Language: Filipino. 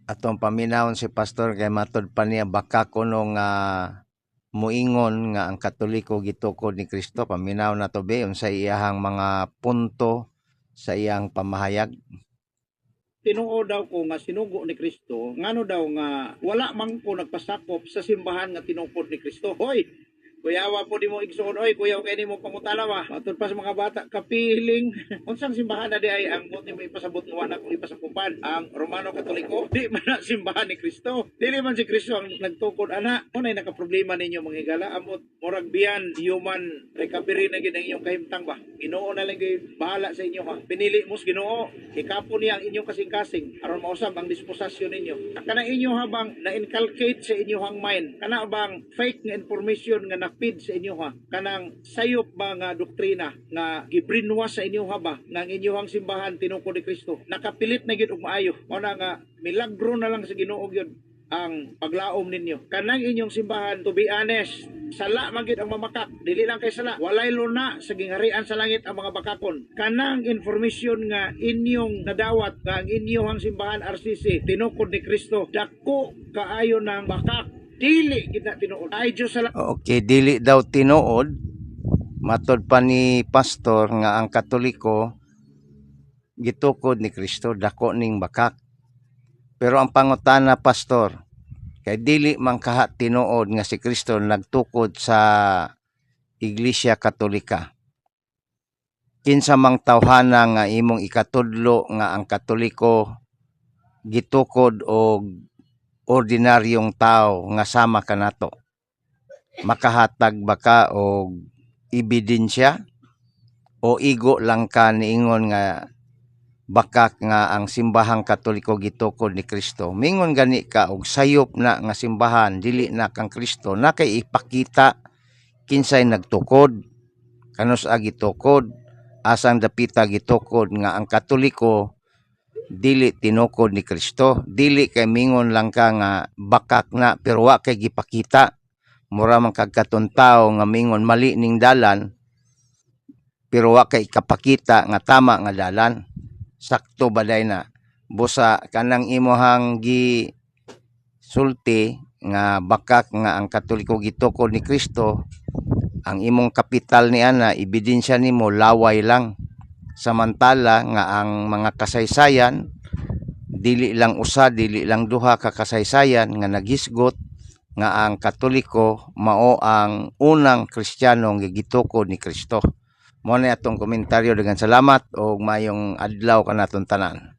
atong paminawon si pastor kay matud pa niya baka kuno nga muingon nga ang Katoliko gitukod ni Kristo. Paminaw na to be unsa iyahang mga punto sa iyang pamahayag. Tinuod daw ko nga sinugo ni Kristo, ngano daw nga wala man ko nagpasakop sa simbahan nga tinupod ni Kristo. Hoy, kuyawa po di mo igsoon, oy kuyaw kay nimo pangutala ba. Matud pa sa mga bata kapiling. Unsang simbahan na di ay ang buti mo ipasabot nga wala ko ipasakupan ang Romano Katoliko? Di man na simbahan ni Kristo. Dili man si Kristo ang nagtukod ana. Unay nakaproblema ninyo mga higala amot murag biyan human recovery na gid ang inyong kahimtang ba. Ginoo na lang gyud bahala sa inyo ha. Pinili mo sa Ginoo, ikapo niya ang inyong kasing-kasing aron mausab ang disposasyon ninyo. Kana inyo habang na-inculcate sa inyong mind, kana bang fake nga information nga feed sa inyo ha, kanang sayop ba nga doktrina nga gibrinwas sa inyo ha ba nga ang inyong simbahan tinukod ni Kristo nakapilit na gyud og maayo mo na nga milagro na lang sa Ginoo gyud ang paglaom ninyo kanang inyong simbahan. To be honest, sala man gyud ang mamakak, dili lang kay sala, walay luna sa gingharian sa langit ang mga bakakon. Kanang information nga inyong nadawat nga ang inyong simbahan RCC tinukod ni Kristo, dako kaayo ng bakak, dili kita tinuod. Ay Diyos sala. Okay, dili daw tinuod. Matod pa ni pastor nga ang Katoliko gitukod ni Kristo, dako ning bakak. Pero ang pangutana pastor, kay dili man kaha tinuod nga si Kristo nagtukod sa Iglesia Katolika. Kinsa mang tawhana nga imong ikatudlo nga ang Katoliko gitukod og ordinaryong tao nga sama kanato, makahatag baka og ebidensya o igo lang ka niingon nga bakak nga ang simbahang Katoliko gitukod ni Kristo? Mingon gani ka og sayop na nga simbahan dili na kang Kristo, na kay ipakita kinsay nagtukod, kanus gitukod, asang dapita gitukod nga ang Katoliko dili tinukod ni Kristo. Dili kay mingon lang ka nga bakak na pero wa kay gipakita. Mura man kag katuntao nga mingon mali ning dalan pero wa kay kapakita nga tama nga dalan. Sakto baday na busa kanang imuhang gi sulti nga bakak nga ang Katoliko gitukod ni Kristo, ang imong kapital ni ana ebidensya nimo laway lang. Samantala nga ang mga kasaysayan dili lang usa, dili lang duha ka kasaysayan nga nagisgot nga ang Katoliko mao ang unang Kristiyano nga gitukod ni Kristo. Mo na atong komentaryo, daghang salamat og mayong adlaw kanaton tanan.